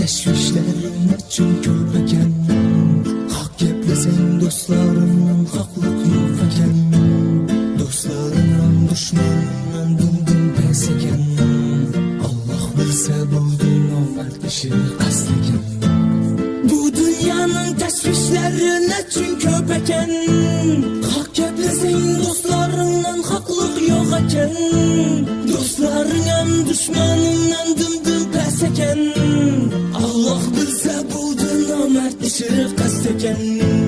Təşvişlərin üçün köpəkən Haqq gəpləsən dostlarından haqlıq yox əkən Dostlarından düşmanından dümdüm bəsəkən Allah bilsə buldun o mərd işi qast əkən Bu dünyanın təşvişlərin üçün köpəkən Haqq gəpləsən dostlarından haqlıq yox əkən Dostlarından düşmanından dümdüm bəsəkən Allah bilsə buldun o mərd işi qast əkən